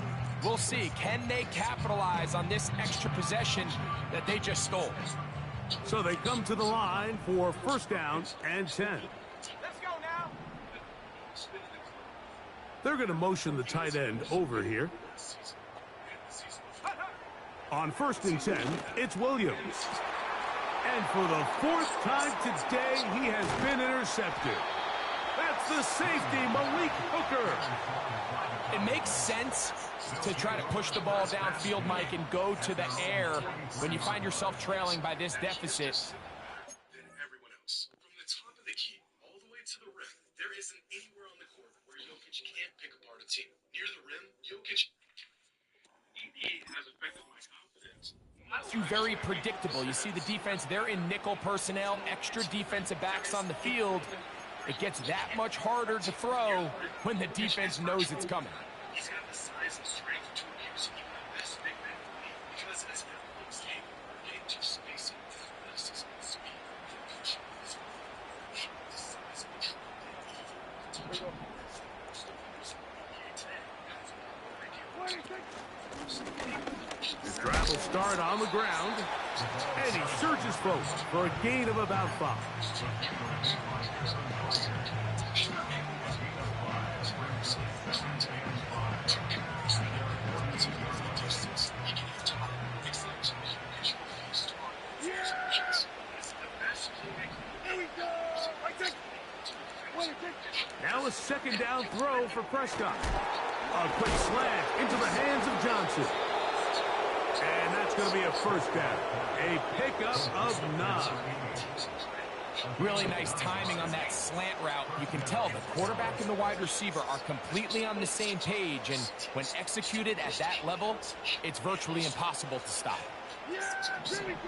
we'll see, can they capitalize on this extra possession that they just stole? So they come to the line for 1st down and 10. Let's go now. They're going to motion the tight end over here. On 1st and 10, it's Williams. And for the 4th time today, he has been intercepted. That's the safety, Malik Hooker. It makes sense to try to push the ball downfield, Mike, and go to the air when you find yourself trailing by this deficit. Than everyone else. From the top of the key all the way to the rim, there isn't anywhere on the court where Jokic can't pick apart a team. Near the rim, Jokic has affected my confidence. Very predictable. You see the defense, they're in nickel personnel, extra defensive backs on the field. It gets that much harder to throw when the defense knows it's coming. He's got the size and strength to abuse even the best big man in the league because as everyone's game, we're getting to spacing, athleticism, and speed. The size and trouble. The drive will start on the ground, and he surges forward for a gain of about 5. Now a 2nd Second down throw for Prescott. A quick slant into the hands of Johnson. And that's going to be a first down. A pickup of 9. Really nice timing on that slant route. You can tell the quarterback and the wide receiver are completely on the same page, and when executed at that level, it's virtually impossible to stop. Yeah, here we go.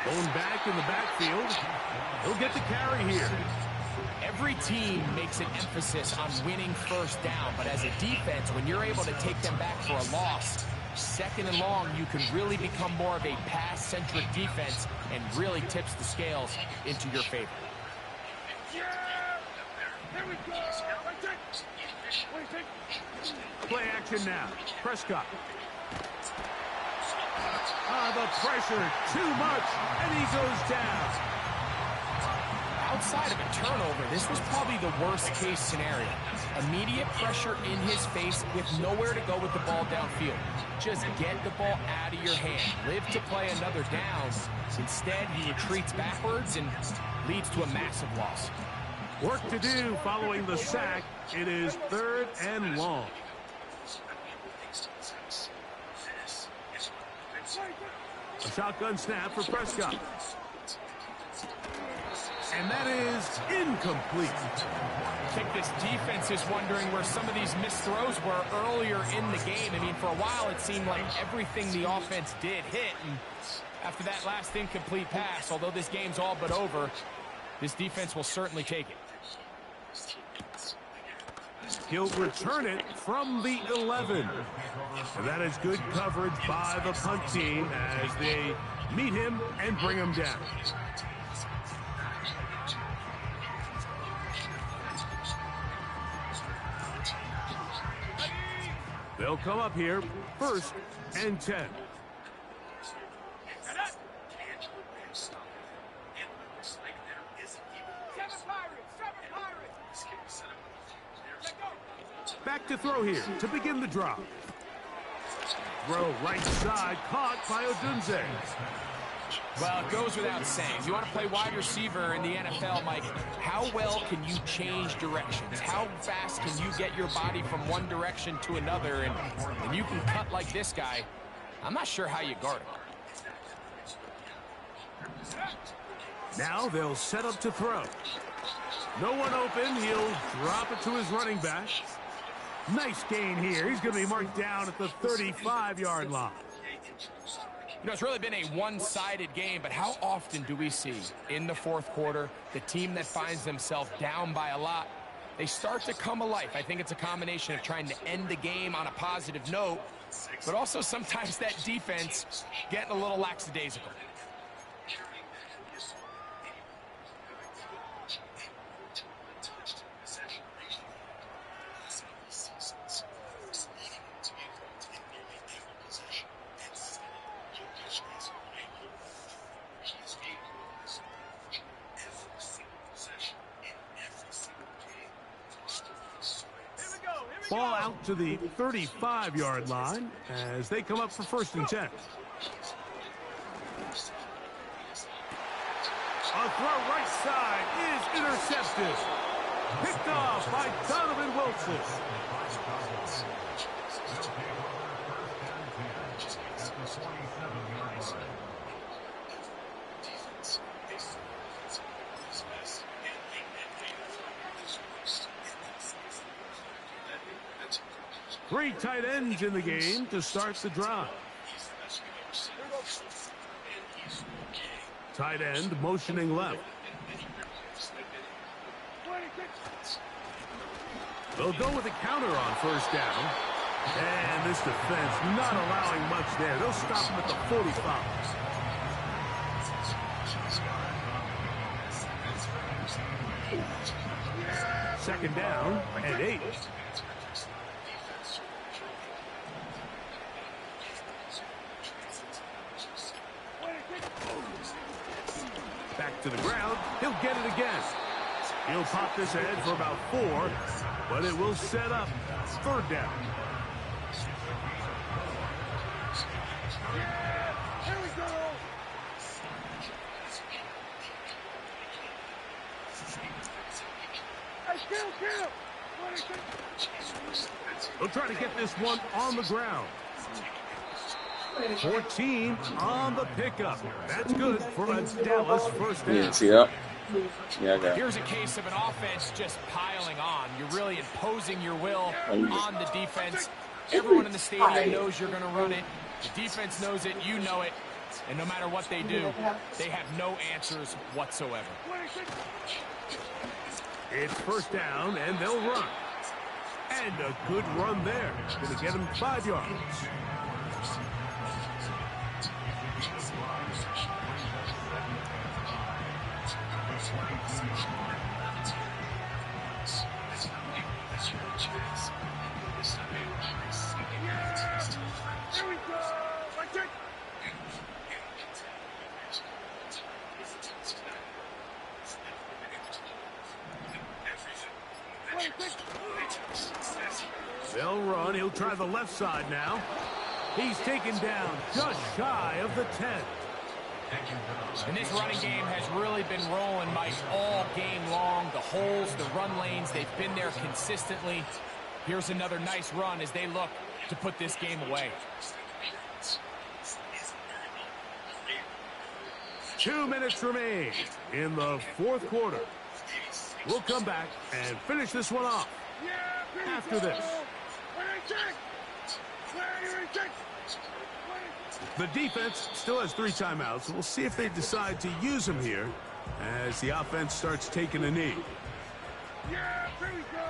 Going back in the backfield. He'll get the carry here. Every team makes an emphasis on winning first down, but as a defense, when you're able to take them back for a loss, second and long, you can really become more of a pass-centric defense and really tips the scales into your favor. Yeah, here we go. Play action now. Prescott. The pressure, too much, and he goes down. Outside of a turnover, this was probably the worst-case scenario. Immediate pressure in his face with nowhere to go with the ball downfield. Just get the ball out of your hand. Live to play another down. Instead, he retreats backwards and leads to a massive loss. Work to do following the sack. It is 3rd and long. A shotgun snap for Prescott. And that is incomplete. I think this defense is wondering where some of these missed throws were earlier in the game. I mean, for a while, it seemed like everything the offense did hit. And after that last incomplete pass, although this game's all but over, this defense will certainly take it. He'll return it from the 11. And that is good coverage by the punt team as they meet him and bring him down. They'll come up here, 1st and 10. Back to throw here to begin the drop. Throw right side, caught by Odunze. Well, it goes without saying. You want to play wide receiver in the NFL, Mike, how well can you change directions? How fast can you get your body from one direction to another? And you can cut like this guy. I'm not sure how you guard him. Now they'll set up to throw. No one open. He'll drop it to his running back. Nice gain here. He's going to be marked down at the 35-yard line. You know, it's really been a one-sided game, but how often do we see in the 4th quarter the team that finds themselves down by a lot, they start to come alive? I think it's a combination of trying to end the game on a positive note, but also sometimes that defense getting a little lackadaisical. Ball out to the 35-yard line as they come up for 1st and 10. A throw right side is intercepted. Picked off by Donovan Wilson. Three tight ends in the game to start the drive. Tight end motioning left. They'll go with a counter on 1st down. And this defense not allowing much there. They'll stop him at the 45. Second down and 8. Back to the ground. He'll get it again. He'll pop this ahead for about 4, but it will set up 3rd down. They'll try to get this one on the ground. 14 on the pickup. That's good for a Dallas first down. Yes, yep. Yeah, I got it. Here's a case of an offense just piling on. You're really imposing your will on the defense. Everyone in the stadium knows you're going to run it. The defense knows it. You know it. And no matter what they do, they have no answers whatsoever. It's first down, and they'll run. And a good run there. Going to get him 5 yards. They'll run. He'll try the left side now. He's taken down just shy of the 10. And this running game has really been rolling, Mike, all game long. The holes, the run lanes, they've been there consistently. Here's another nice run as they look to put this game away. 2 minutes remain in the fourth quarter. We'll come back and finish this one off after this. The defense still has 3 timeouts. We'll see if they decide to use them here as the offense starts taking a knee. Yeah, here we go.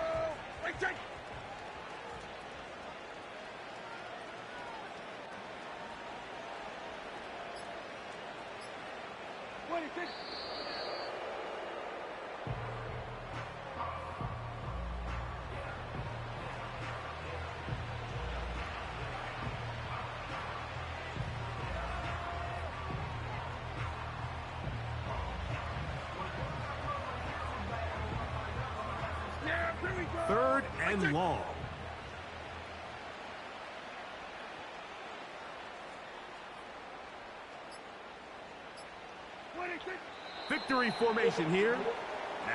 Third and long. Victory formation here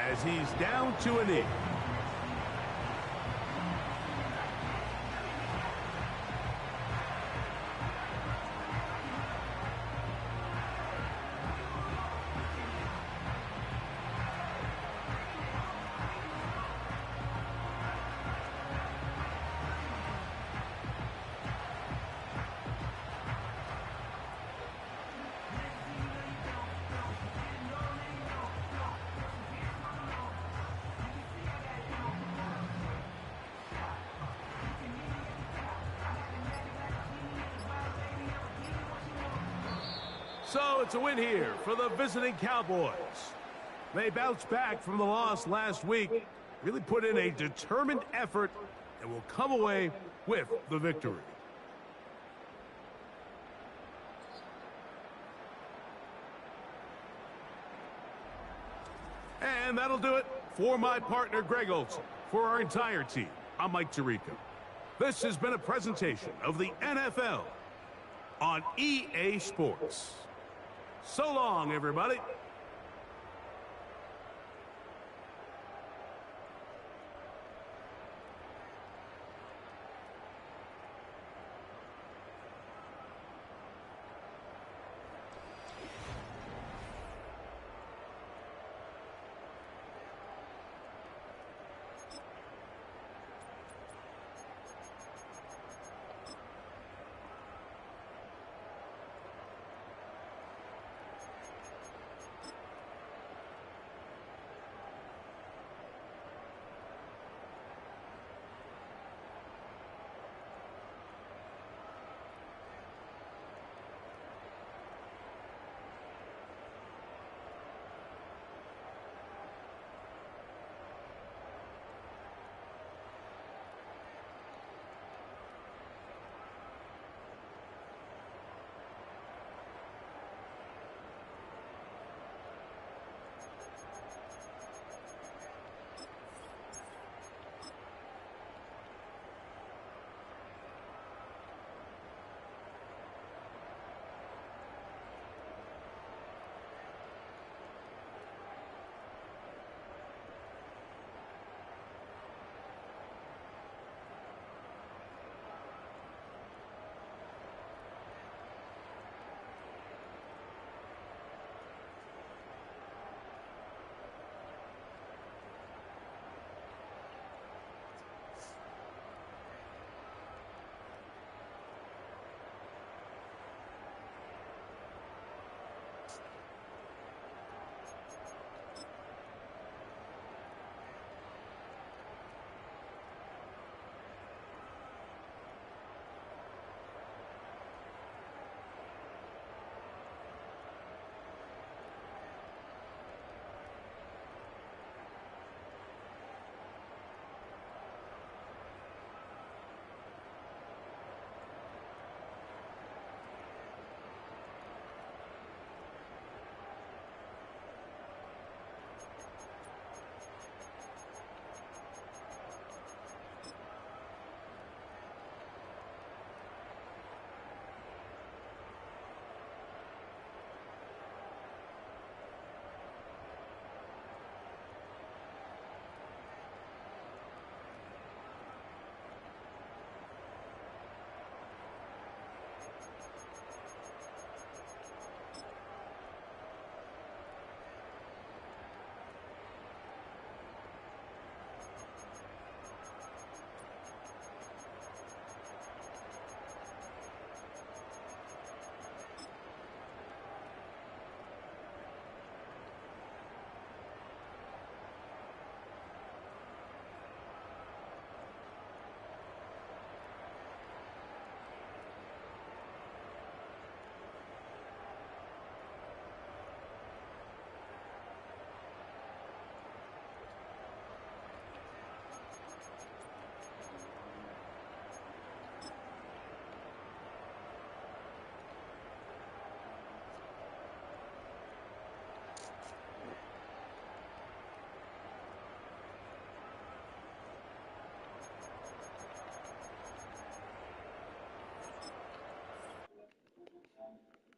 as he's down to a knee. So it's a win here for the visiting Cowboys. They bounced back from the loss last week, really put in a determined effort, and will come away with the victory. And that'll do it for my partner, Greg Olson. For our entire team, I'm Mike Tirico. This has been a presentation of the NFL on EA Sports. So long, everybody.